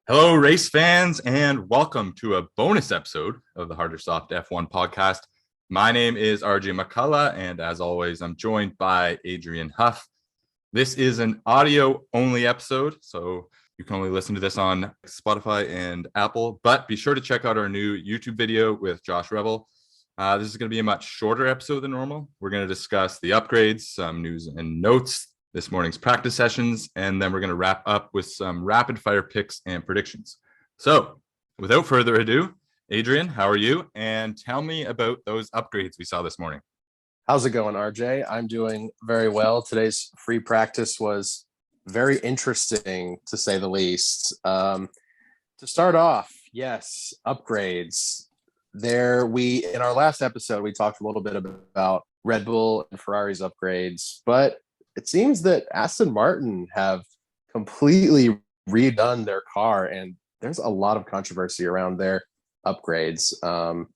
Hello, race fans, and welcome to a bonus episode of the Harder Soft F1 podcast. My name is RJ McCullough, and as always, I'm joined by Adrian Huff. This is an audio-only episode, so you can only listen to this on Spotify and Apple, but be sure to check out our new YouTube video with Josh Revel. This is going to be a much shorter episode than normal. We're going to discuss the upgrades, some news and notes, this morning's practice sessions, and then we're going to wrap up with some rapid fire picks and predictions. So without further ado, Adrian, how are you? And tell me about those upgrades we saw this morning. How's it going, RJ? I'm doing very well. Today's free practice was very interesting, to say the least. To start off, yes, upgrades. In our last episode, we talked a little bit about Red Bull and Ferrari's upgrades, but it seems that Aston Martin have completely redone their car, and there's a lot of controversy around their upgrades. I'm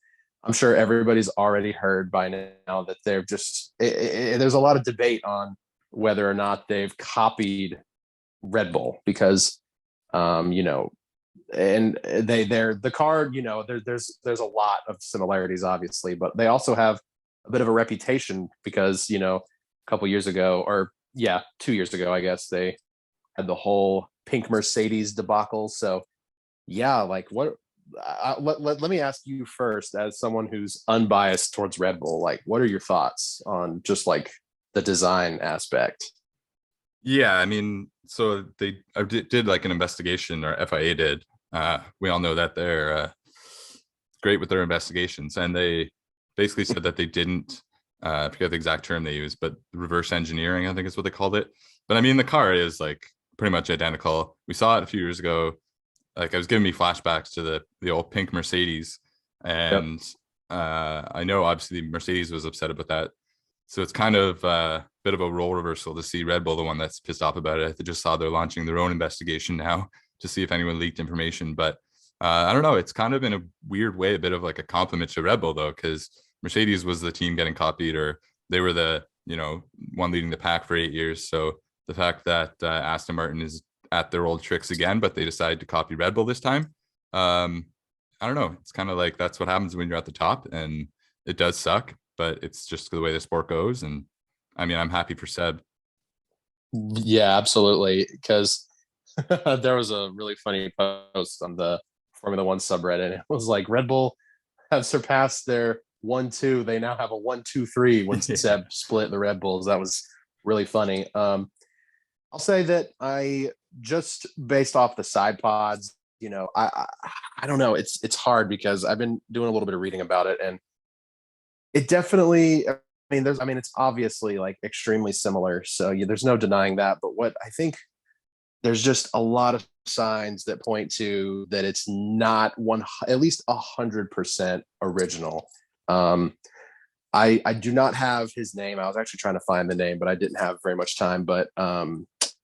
sure everybody's already heard by now that they're just there's a lot of debate on whether or not they've copied Red Bull because and they're the car, there's a lot of similarities, obviously, but they also have a bit of a reputation because a couple years ago, 2 years ago, I guess, they had the whole pink Mercedes debacle. So let me ask you first, as someone who's unbiased towards Red Bull, what are your thoughts on just the design aspect? Yeah, I mean, so they did like an investigation, or FIA did. We all know that they're great with their investigations, and they basically said that they didn't I forget the exact term they use, but reverse engineering, I think is what they called it. But I mean, the car is pretty much identical. We saw it a few years ago. It was giving me flashbacks to the old pink Mercedes. And I know obviously Mercedes was upset about that. So it's kind of a bit of a role reversal to see Red Bull, the one that's pissed off about it. I just saw they're launching their own investigation now to see if anyone leaked information. But I don't know. It's kind of in a weird way, a bit of a compliment to Red Bull, though, because Mercedes was the team getting copied, or they were the one leading the pack for 8 years. So the fact that Aston Martin is at their old tricks again, but they decided to copy Red Bull this time, I don't know. It's kind of that's what happens when you're at the top, and it does suck, but it's just the way the sport goes. And I mean, I'm happy for Seb. Yeah, absolutely. Because there was a really funny post on the Formula One subreddit. It was Red Bull have surpassed their 1-2. They now have a 1-2-3 when Seb split the Red Bulls. That was really funny. I'll say that I just, based off the side pods, I don't know. It's hard because I've been doing a little bit of reading about it, and it definitely, it's obviously extremely similar. So there's no denying that. But what I think, there's just a lot of signs that point to that it's not at least 100% original. I do not have his name. I was actually trying to find the name, but I didn't have very much time. But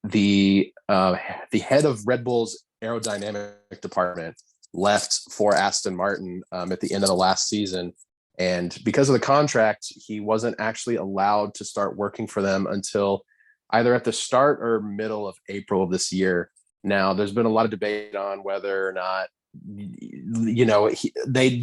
the head of Red Bull's aerodynamic department left for Aston Martin at the end of the last season. And because of the contract, he wasn't actually allowed to start working for them until either at the start or middle of April of this year. Now, there's been a lot of debate on whether or not,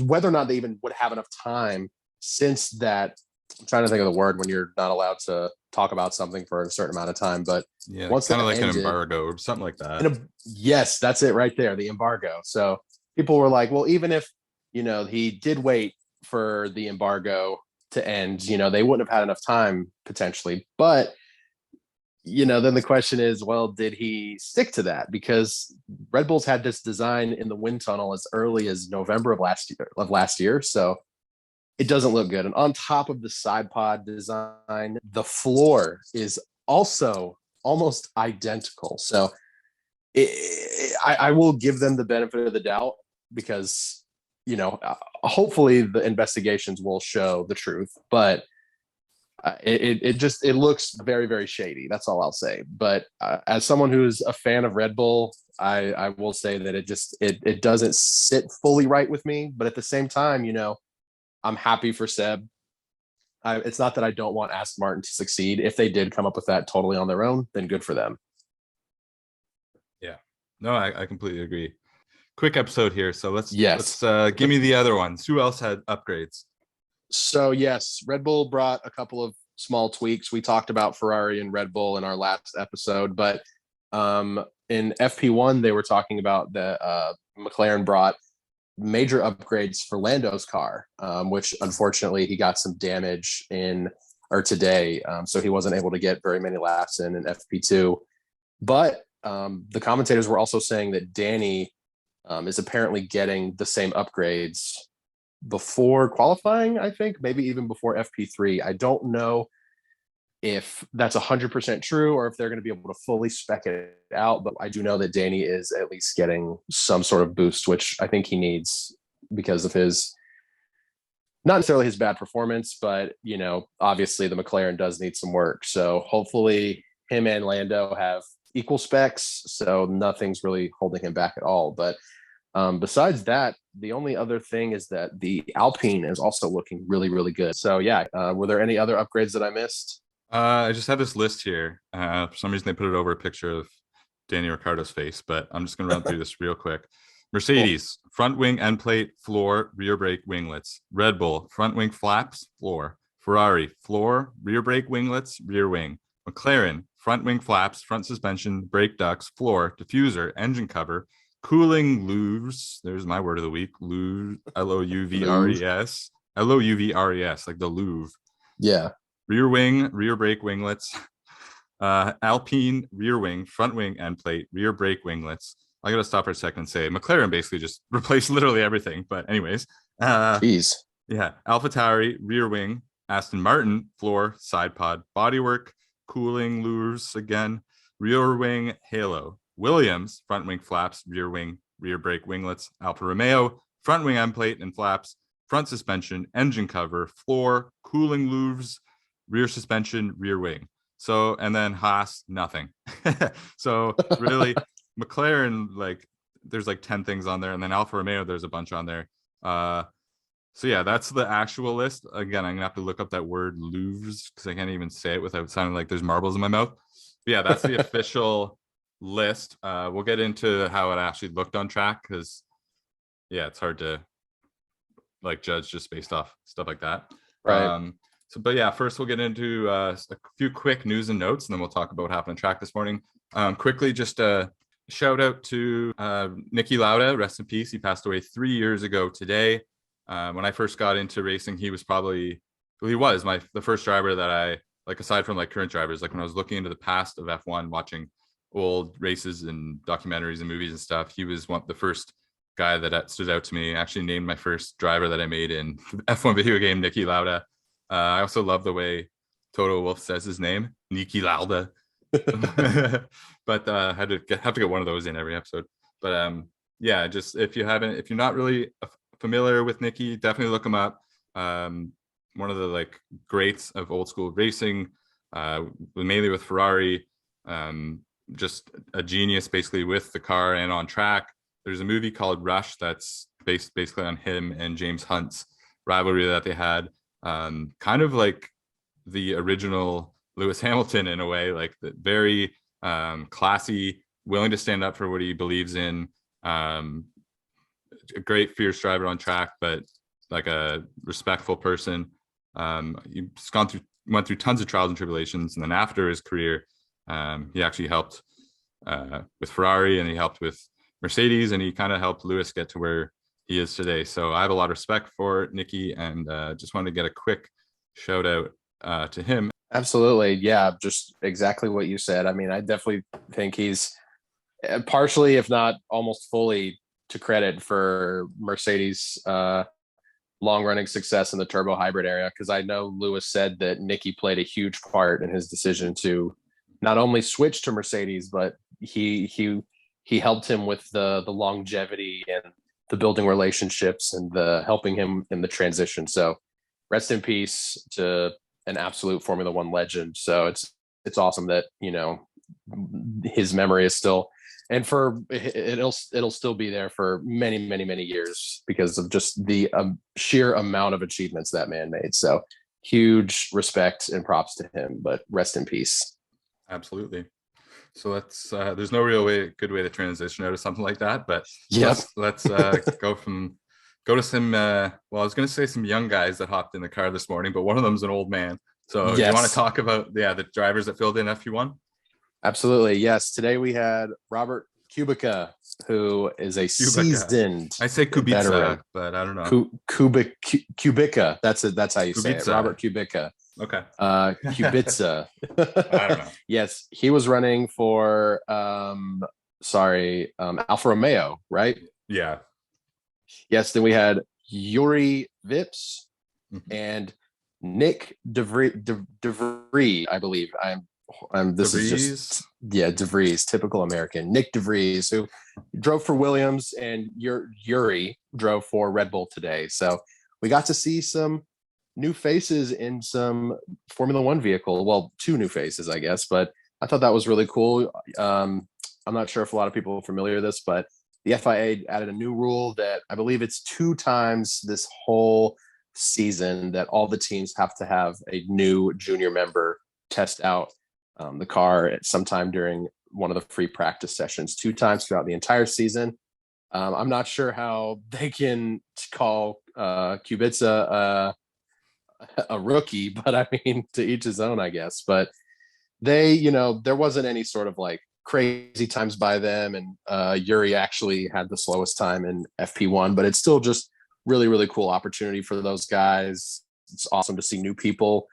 whether or not they even would have enough time, since that, I'm trying to think of the word when you're not allowed to talk about something for a certain amount of time. But yeah, once kind of ended, an embargo or something like that. Yes, that's it right there, the embargo. So people were like, well, even if, he did wait for the embargo to end, they wouldn't have had enough time potentially. But then the question is, well, did he stick to that? Because Red Bull's had this design in the wind tunnel as early as November of last year. So it doesn't look good. And on top of the side pod design, the floor is also almost identical. So I will give them the benefit of the doubt because, hopefully the investigations will show the truth. But it looks very, very shady. That's all I'll say. But as someone who's a fan of Red Bull, I will say that it doesn't sit fully right with me. But at the same time, I'm happy for Seb. It's not that I don't want Aston Martin to succeed. If they did come up with that totally on their own, then good for them. Yeah. No, I completely agree. Quick episode here. So let's Yes. give me the other ones. Who else had upgrades? So yes, Red Bull brought a couple of small tweaks. We talked about Ferrari and Red Bull in our last episode, but in FP1 they were talking about the McLaren brought major upgrades for Lando's car, which unfortunately he got some damage in or today, so he wasn't able to get very many laps in FP2. But the commentators were also saying that Danny is apparently getting the same upgrades before qualifying. I think maybe even before FP3. I don't know if that's 100% true or if they're going to be able to fully spec it out, but I do know that Danny is at least getting some sort of boost, which I think he needs because of his, not necessarily his bad performance, but obviously the McLaren does need some work. So hopefully him and Lando have equal specs, so nothing's really holding him back at all. But besides that, the only other thing is that the Alpine is also looking really, really good. So yeah, were there any other upgrades that I missed? I just have this list here. For some reason, they put it over a picture of Danny Ricciardo's face, but I'm just going to run through this real quick. Mercedes, front wing end plate, floor, rear brake winglets. Red Bull, front wing flaps, floor. Ferrari, floor, rear brake winglets, rear wing. McLaren, front wing flaps, front suspension, brake ducts, floor, diffuser, engine cover, cooling louvres. There's my word of the week. Louvre, Louvres. Louvres, like the Louvre. Yeah. Rear wing, rear brake winglets, Alpine rear wing, front wing end plate, rear brake winglets. I gotta stop for a second and say McLaren basically just replaced literally everything. But anyways, Jeez. Yeah, AlphaTauri rear wing, Aston Martin floor, side pod, bodywork, cooling louvres again, rear wing halo, Williams front wing flaps, rear wing, rear brake winglets, Alfa Romeo front wing end plate and flaps, front suspension, engine cover, floor, cooling louvres, rear suspension, rear wing. So, and then Haas, nothing. So really McLaren, like there's like 10 things on there. And then Alfa Romeo, there's a bunch on there. So yeah, that's the actual list. Again, I'm gonna have to look up that word Louvres because I can't even say it without sounding like there's marbles in my mouth. But yeah, that's the official list. We'll get into how it actually looked on track because yeah, it's hard to like judge just based off stuff like that. Right. But yeah, first we'll get into a few quick news and notes, and then we'll talk about what happened on track this morning. Quickly, just a shout out to Niki Lauda, rest in peace. He passed away 3 years ago today. When I first got into racing, he was the first driver that I like, aside from like current drivers, like when I was looking into the past of F1, watching old races and documentaries and movies and stuff, he was the first guy that stood out to me. I actually named my first driver that I made in F1 video game Niki Lauda. I also love the way Toto Wolff says his name, Niki Lauda. But have to get one of those in every episode. But yeah, just if you're not really familiar with Niki, definitely look him up. One of the like greats of old school racing, mainly with Ferrari. Just a genius basically with the car and on track. There's a movie called Rush that's based basically on him and James Hunt's rivalry that they had. Kind of like the original Lewis Hamilton in a way, like very classy, willing to stand up for what he believes in. A great fierce driver on track, but like a respectful person. He's went through tons of trials and tribulations, and then after his career, he actually helped with Ferrari, and he helped with Mercedes, and he kind of helped Lewis get to where he is today. So I have a lot of respect for Niki, and just wanted to get a quick shout out to him. Absolutely. Yeah, just exactly what you said. I mean, I definitely think he's partially, if not almost fully, to credit for Mercedes' long-running success in the turbo hybrid area, because I know Lewis said that Niki played a huge part in his decision to not only switch to Mercedes, but he helped him with the longevity and the building relationships and the helping him in the transition. So rest in peace to an absolute Formula One legend. So it's awesome that, his memory is still and for it'll still be there for many years because of just the sheer amount of achievements that man made. So huge respect and props to him, but rest in peace. Absolutely. So let's there's no real good way to transition out of something like that, but Yep. let's go to some well, I was going to say some young guys that hopped in the car this morning, but one of them's an old man. So you want to talk about the drivers that filled in FP1? Absolutely. Yes. Today we had Robert Kubica, who is a seasoned I say Kubica, veteran. But I don't know. Kubica. That's how you Kubica. say it. Robert Kubica. Okay. Kubica. I don't know. Yes, he was running for Alfa Romeo, right? Yeah. Yes. Then we had Juri Vips and Nyck de Vries, I believe. This is just De Vries, typical American. Nyck de Vries, who drove for Williams, and Juri drove for Red Bull today. So we got to see some new faces in some Formula One vehicle. Well, two new faces, I guess, but I thought that was really cool. I'm not sure if a lot of people are familiar with this, but the FIA added a new rule that I believe it's 2 times this whole season that all the teams have to have a new junior member test out the car at some time during one of the free practice sessions, 2 times throughout the entire season. I'm not sure how they can call Kubica a rookie, but I mean, to each his own, I guess. But they, there wasn't any sort of like crazy times by them, and Juri actually had the slowest time in FP1, but it's still just really cool opportunity for those guys. It's awesome to see new people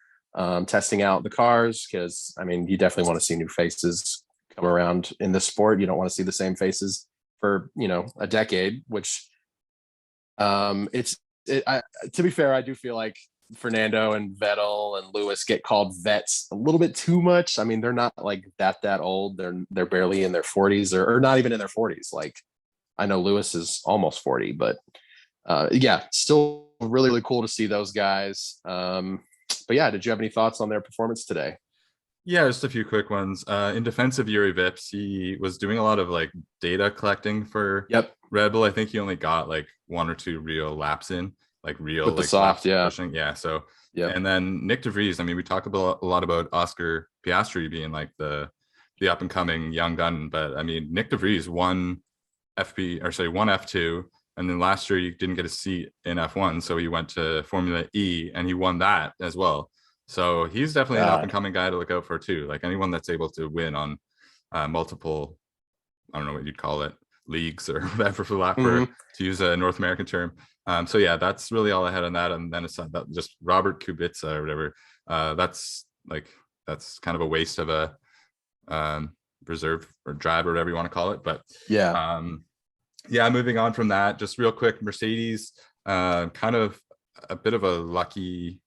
testing out the cars, because I mean, you definitely want to see new faces come around in this sport. You don't want to see the same faces for a decade, which to be fair, I do feel like Fernando and Vettel and Lewis get called vets a little bit too much. I mean, they're not like that old. They're barely in their 40s, or not even in their 40s. Like, I know Lewis is almost 40, but yeah, still really cool to see those guys. But yeah, did you have any thoughts on their performance today? Yeah, just a few quick ones. In defense of Juri Vips, he was doing a lot of like data collecting for Red Bull. I think he only got like 1 or 2 real laps in, like real with the like soft, pushing. Yeah. So and then Nyck de Vries. I mean, we talk about a lot about Oscar Piastri being like the up and coming young gun, but I mean, Nyck de Vries won won F2, and then last year he didn't get a seat in F1, so he went to Formula E and he won that as well. So he's definitely an up and coming guy to look out for too. Like anyone that's able to win on multiple, I don't know what you'd call it, leagues or whatever for to use a North American term. So yeah, that's really all I had on that. And then it's that just Robert Kubica or whatever. That's kind of a waste of a reserve or drive or whatever you want to call it. But yeah, moving on from that, just real quick, Mercedes, kind of a bit of a lucky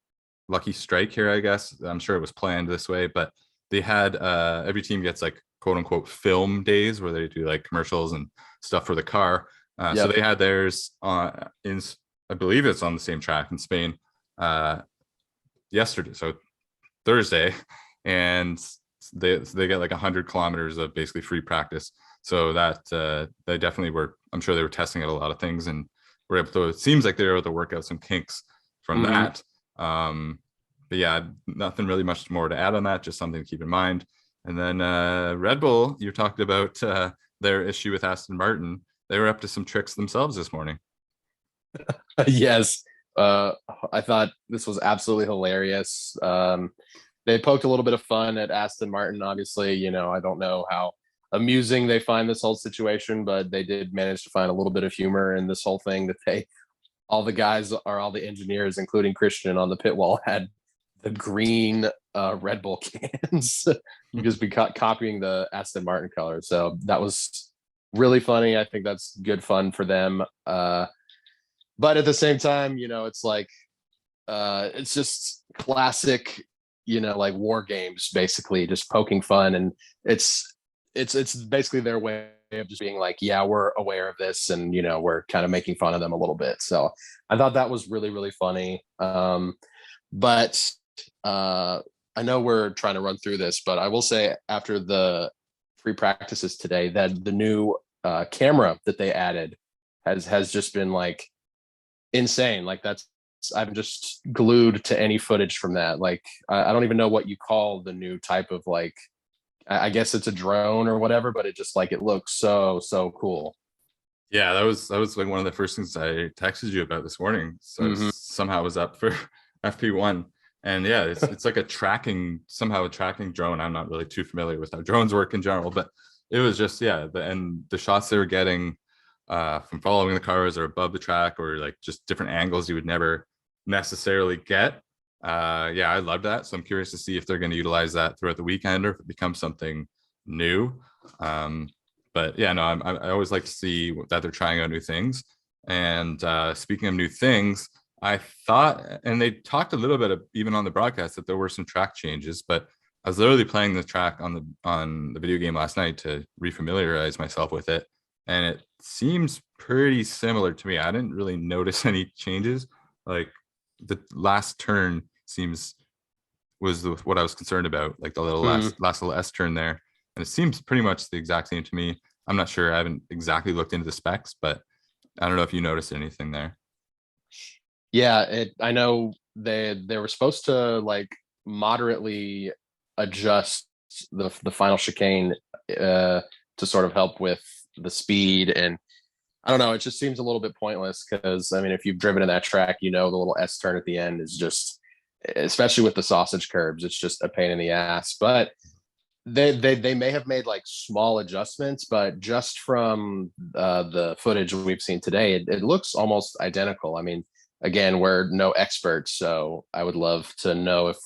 strike here, I guess. I'm sure it was planned this way, but they had every team gets like quote unquote film days where they do like commercials and stuff for the car. So they had theirs in, I believe it's on the same track in Spain yesterday, so Thursday, and they get like 100 kilometers of basically free practice. So that they definitely were, I'm sure they were testing out a lot of things, and were able to, it seems like they were able to work out some kinks from that. But yeah, nothing really much more to add on that, just something to keep in mind. And then Red Bull, you talked about their issue with Aston Martin. They were up to some tricks themselves this morning. Yes. I thought this was absolutely hilarious. They poked a little bit of fun at Aston Martin. Obviously, I don't know how amusing they find this whole situation, but they did manage to find a little bit of humor in this whole thing, that all the engineers, including Christian on the pit wall, had the green Red Bull cans because we copying the Aston Martin color. So that was really funny. I think that's good fun for them. But at the same time, it's like it's just classic, like war games, basically just poking fun, and it's basically their way of just being like, yeah, we're aware of this, and we're kind of making fun of them a little bit. So I thought that was really funny. But I know we're trying to run through this, but I will say after the free practices today that the new camera that they added has just been like insane. Like that's I'm just glued to any footage from that. Like I don't even know what you call the new type of like I guess it's a drone or whatever, but it just like it looks so cool. Yeah, that was like one of the first things I texted you about this morning. So Mm-hmm. somehow I was up for FP1. And yeah, it's like a tracking, somehow a tracking drone. I'm not really too familiar with how drones work in general, but it was just yeah, and the shots they were getting from following the cars or above the track or like just different angles you would never necessarily get. Yeah, I love that. So I'm curious to see if they're going to utilize that throughout the weekend or if it becomes something new. Um, but yeah, no, I always like to see that they're trying out new things. And speaking of new things, I thought, and they talked a little bit of, even on the broadcast, that there were some track changes. But I was literally playing the track on the video game last night to refamiliarize myself with it, and it seems pretty similar to me. I didn't really notice any changes. Like the last turn seems what I was concerned about, like the little last little S turn there, and it seems pretty much the exact same to me. I'm not sure. I haven't exactly looked into the specs, but I don't know if you noticed anything there. Yeah, I know they were supposed to like moderately adjust the final chicane to sort of help with the speed, and I don't know, it just seems a little bit pointless because I mean if you've driven in that track, you know the little S turn at the end is just, especially with the sausage curbs, it's just a pain in the ass. But they may have made like small adjustments, but just from the footage we've seen today, it looks almost identical. I mean, again, we're no experts, so I would love to know if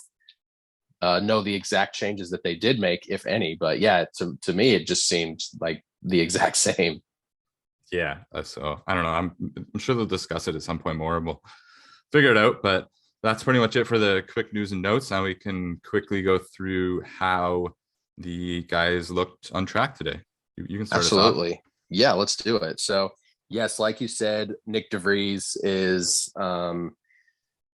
know the exact changes that they did make, if any. But yeah, to me, it just seemed like the exact same. Yeah, so I don't know. I'm sure they'll discuss it at some point more, and we'll figure it out. But that's pretty much it for the quick news and notes. Now we can quickly go through how the guys looked on track today. You can start us off. Absolutely. Yeah, let's do it. So, yes, like you said, Nyck Vries is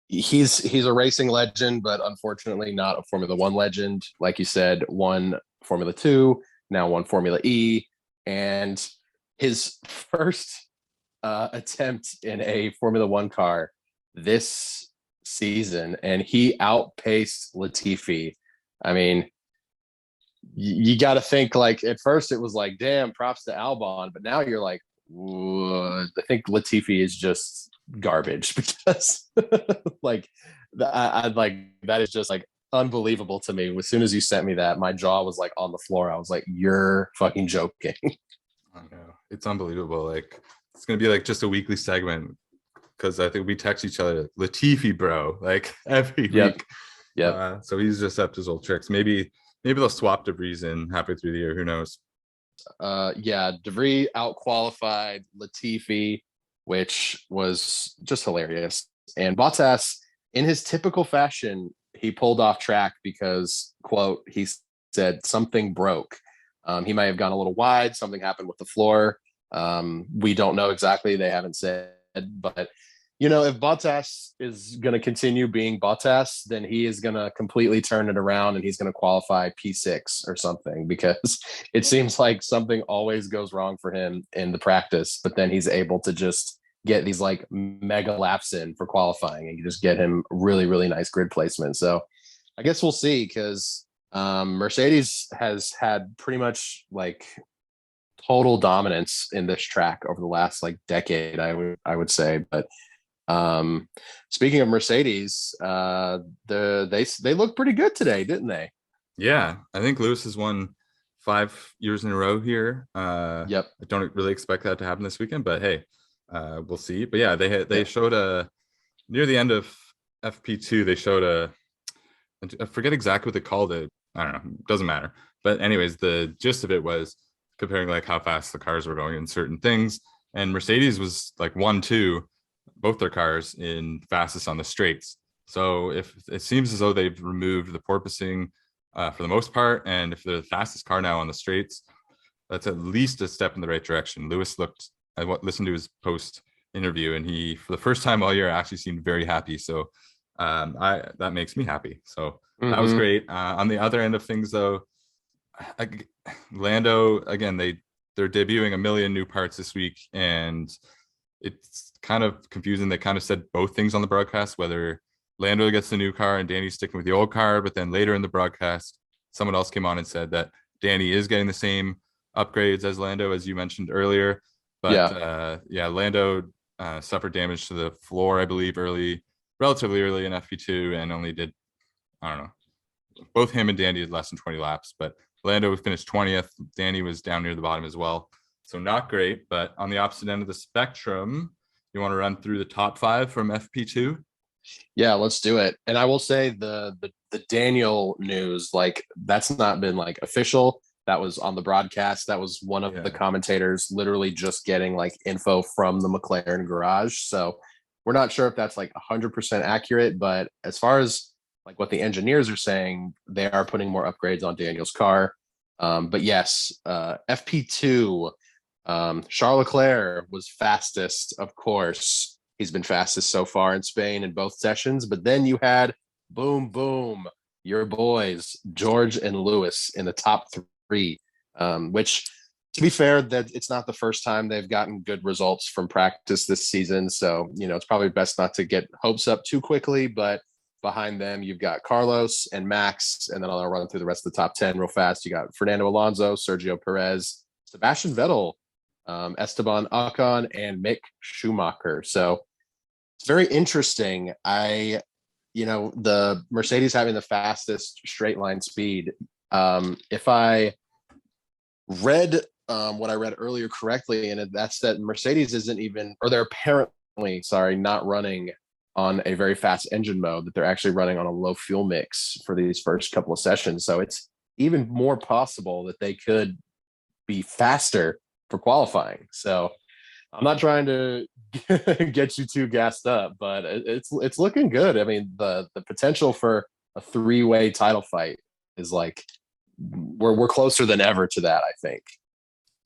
he's a racing legend, but unfortunately not a Formula One legend. Like you said, won Formula Two, now won Formula E, and his first attempt in a Formula One car this season, and he outpaced Latifi. I mean, you got to think like at first it was like, damn, props to Albon, but now you're like, I think Latifi is just garbage because like I like that is just like unbelievable to me. As soon as you sent me that, my jaw was like on the floor. I was like, you're fucking joking. I know, it's unbelievable. Like it's gonna be like just a weekly segment because I think we text each other Latifi, bro, like every Yep. week. Yep. So he's just up to his old tricks. Maybe they'll swap Debris in halfway through the year. Who knows? Yeah, DeVries out qualified Latifi, which was just hilarious. And Bottas, in his typical fashion, he pulled off track because, quote, he said something broke. He might have gone a little wide. Something happened with the floor. We don't know exactly. They haven't said, but you know, if Bottas is going to continue being Bottas, then he is going to completely turn it around and he's going to qualify P6 or something because it seems like something always goes wrong for him in the practice, but then he's able to just get these like mega laps in for qualifying and you just get him really nice grid placement. So I guess we'll see because Mercedes has had pretty much like total dominance in this track over the last like decade, I would say. But speaking of Mercedes, they looked pretty good today, didn't they? Yeah, I think Lewis has won 5 years in a row here. Yep. I don't really expect that to happen this weekend, but hey, we'll see. But yeah, they Yeah. showed a near the end of FP2. They showed I forget exactly what they called it. I don't know. Doesn't matter. But anyways, the gist of it was comparing like how fast the cars were going in certain things, and Mercedes was like 1-2, both their cars in fastest on the straights. So if it seems as though they've removed the porpoising for the most part, and if they're the fastest car now on the straights, that's at least a step in the right direction. Lewis looked. I listened to his post interview, and he, for the first time all year, actually seemed very happy. So I that makes me happy. So that was Mm-hmm. great. On the other end of things, though, I, Lando again. They're debuting a million new parts this week, and it's kind of confusing. They kind of said both things on the broadcast, whether Lando gets the new car and Danny's sticking with the old car. But then later in the broadcast, someone else came on and said that Danny is getting the same upgrades as Lando, as you mentioned earlier. But Yeah. yeah, Lando suffered damage to the floor, I believe, relatively early in FP2, and only did, I don't know, both him and Danny did less than 20 laps, but Lando finished 20th. Danny was down near the bottom as well. So not great, but on the opposite end of the spectrum, you want to run through the top five from FP2? Yeah, let's do it. And I will say the Daniel news, like that's not been like official. That was on the broadcast. That was one of the Yeah. commentators literally just getting like info from the McLaren garage. So we're not sure if that's like 100% accurate, but as far as like what the engineers are saying, they are putting more upgrades on Daniel's car. But yes, FP2, Charles Leclerc was fastest, of course. He's been fastest so far in Spain in both sessions. But then you had boom, boom, your boys, George and Lewis in the top three, which to be fair, that it's not the first time they've gotten good results from practice this season. So, it's probably best not to get hopes up too quickly, but behind them, you've got Carlos and Max, and then I'll run through the rest of the top 10 real fast. You got Fernando Alonso, Sergio Perez, Sebastian Vettel, Esteban Ocon, and Mick Schumacher. So it's very interesting. The Mercedes having the fastest straight line speed. If I read what I read earlier correctly, and that's that Mercedes isn't even, or they're apparently, not running on a very fast engine mode, that they're actually running on a low fuel mix for these first couple of sessions. So it's even more possible that they could be faster for qualifying. So I'm not trying to get you too gassed up, but it's looking good. I mean, the potential for a three-way title fight is like we're closer than ever to that, I think.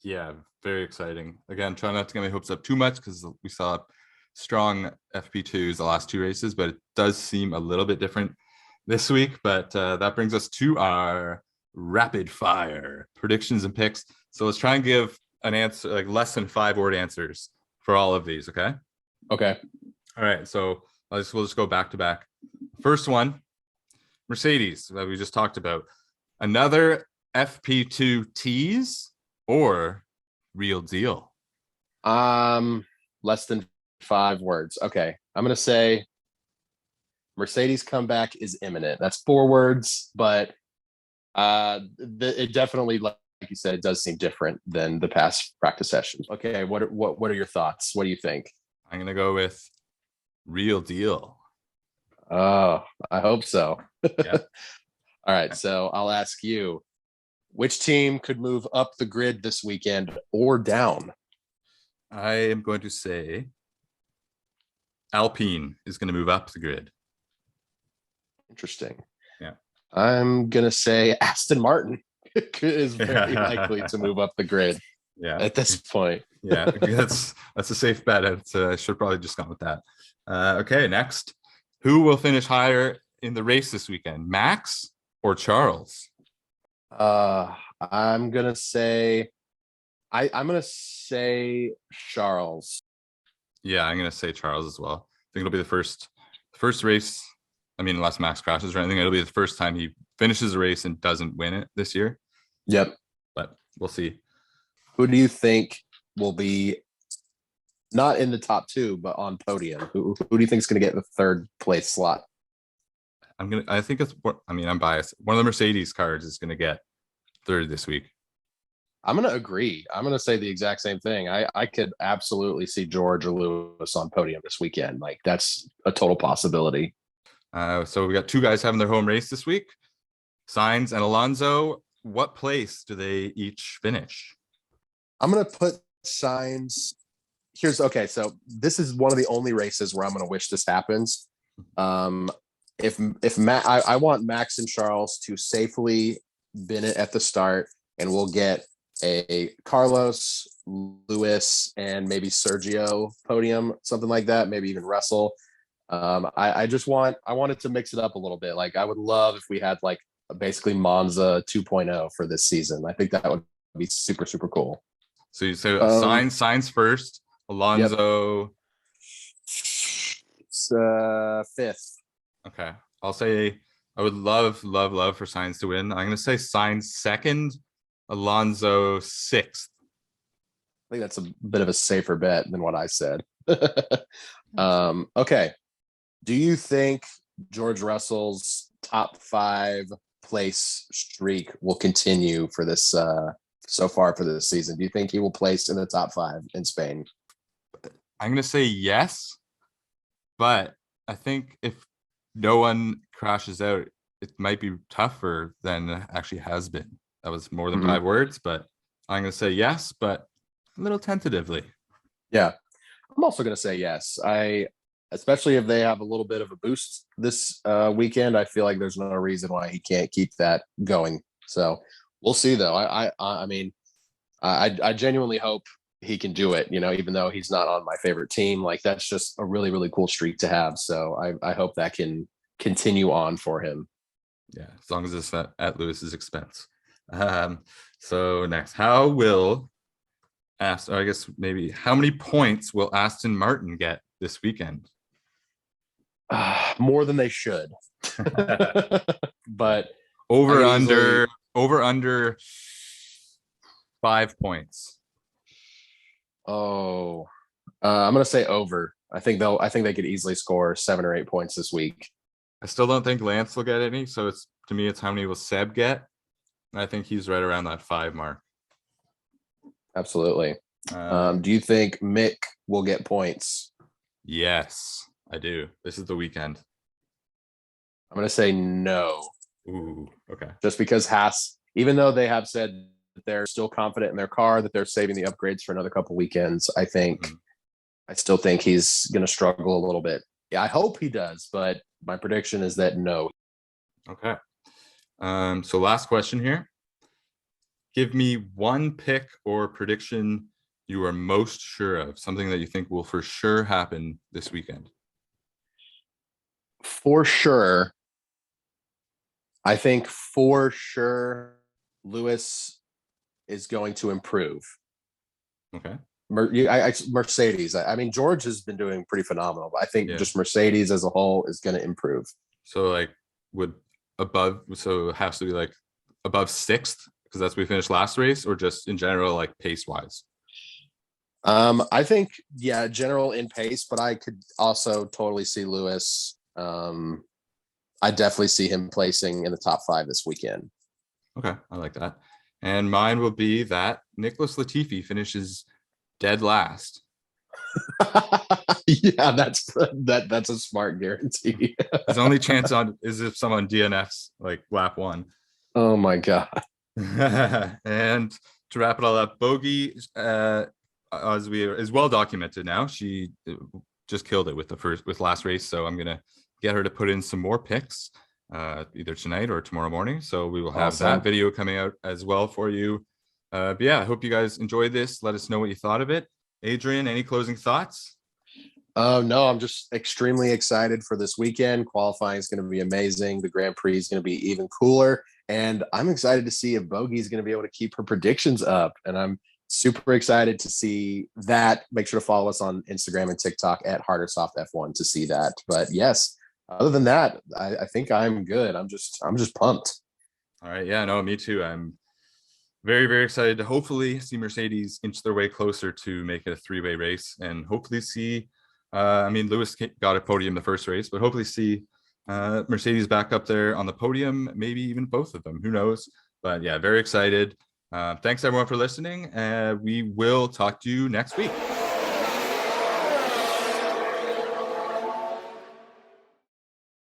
Yeah, very exciting. Again, try not to get my hopes up too much because we saw strong FP2s the last two races, but it does seem a little bit different this week. But that brings us to our rapid fire predictions and picks. So let's try and give an answer, like less than 5-word answers for all of these. Okay. Okay. All right. So we'll just go back to back. First one, Mercedes that we just talked about. Another FP2 tease or real deal? Less than 5 words. Okay. I'm gonna say Mercedes comeback is imminent. That's 4 words, but it definitely, like you said, it does seem different than the past practice sessions. Okay, what are your thoughts? What do you think? I'm gonna go with real deal. Oh, I hope so. Yeah. All right, so I'll ask you, which team could move up the grid this weekend or down? I am going to say Alpine is going to move up the grid. Interesting. Yeah. I'm gonna say Aston Martin is very likely to move up the grid. Yeah. At this point. Yeah, that's a safe bet. I should probably just gone with that. Okay, next. Who will finish higher in the race this weekend, Max or Charles? I'm gonna say I'm gonna say Charles. Yeah, I'm gonna say Charles as well. I think it'll be the first race. I mean, unless Max crashes or anything, it'll be the first time he finishes a race and doesn't win it this year. Yep. But we'll see. Who do you think will be not in the top 2, but on podium? Who do you think is going to get the 3rd place slot? I think it's. I mean, I'm biased. One of the Mercedes cars is going to get 3rd this week. I'm going to agree. I'm going to say the exact same thing. I could absolutely see George or Lewis on podium this weekend. Like that's a total possibility. So we got 2 guys having their home race this week, Sainz and Alonso. What place do they each finish? I'm going to put Sainz. Okay. So this is one of the only races where I'm going to wish this happens. If I want Max and Charles to safely bin it at the start, and we'll get a Carlos, Lewis, and maybe Sergio podium, something like that, maybe even Russell. I wanted to mix it up a little bit. Like I would love if we had like basically Monza 2.0 for this season. I think that would be super, super cool. So you say Um, signs first, Yep. Alonso. It's fifth. Okay. I'll say I would love for Signs to win. I'm gonna say Signs second, Alonso sixth. I think that's a bit of a safer bet than what I said. Okay. Do you think George Russell's top 5 place streak will continue for this so far for this season? Do you think he will place in the top 5 in Spain? I'm gonna say yes, but I think if no one crashes out, it might be tougher than it actually has been. That was more than 5 words, but I'm gonna say yes, but a little tentatively. Yeah. I'm also going to say yes. Especially if they have a little bit of a boost this weekend, I feel like there's no reason why he can't keep that going. So we'll see, though. I mean, I genuinely hope he can do it. You know, even though he's not on my favorite team, like that's just a really, really cool streak to have. So I hope that can continue on for him. Yeah, as long as it's not at Lewis's expense. So next, how will I guess maybe how many points will Aston Martin get this weekend? More than they should. But over easily... under 5 points. Oh, I'm gonna say over. I think they could easily score 7 or 8 points this week. I still don't think Lance will get any. So it's to me, it's how many will Seb get? And I think he's right around that 5 mark. Absolutely. Do you think Mick will get points? Yes, I do. This is the weekend. I'm gonna say no. Ooh, okay. Just because Haas, even though they have said that they're still confident in their car, that they're saving the upgrades for another couple weekends, I still think he's going to struggle a little bit. Yeah, I hope he does, but my prediction is that no. Okay. So last question here. Give me one pick or prediction you are most sure of, something that you think will for sure happen this weekend. For sure. I think for sure Lewis is going to improve. Okay. Mercedes. I mean, George has been doing pretty phenomenal, but I think just Mercedes as a whole is going to improve. So like so it has to be like above 6th because that's we finished last race, or just in general, like pace wise? I think, yeah, general in pace, but I could also totally see Lewis. I definitely see him placing in the top 5 this weekend. Okay, I like that. And mine will be that Nicholas Latifi finishes dead last. Yeah, that's a smart guarantee. His only chance on is if someone DNFs like lap 1. Oh my god. And to wrap it all up, Bogey, is well documented now. She just killed it with last race, so I'm gonna get her to put in some more picks either tonight or tomorrow morning. So we will have that video coming out as well for you. But yeah, I hope you guys enjoyed this. Let us know what you thought of it. Adrian, any closing thoughts? No, I'm just extremely excited for this weekend. Qualifying is going to be amazing. The Grand Prix is going to be even cooler. And I'm excited to see if Bogey is going to be able to keep her predictions up. And I'm super excited to see that. Make sure to follow us on Instagram and TikTok at HarderSoftF1 to see that. But yes, other than that, I think I'm good. I'm just pumped. All right. Yeah, no, me too. I'm very, very excited to hopefully see Mercedes inch their way closer to make it a 3-way race, and hopefully see, I mean, Lewis got a podium the first race, but hopefully see Mercedes back up there on the podium, maybe even both of them. Who knows? But yeah, very excited. Thanks everyone for listening. We will talk to you next week.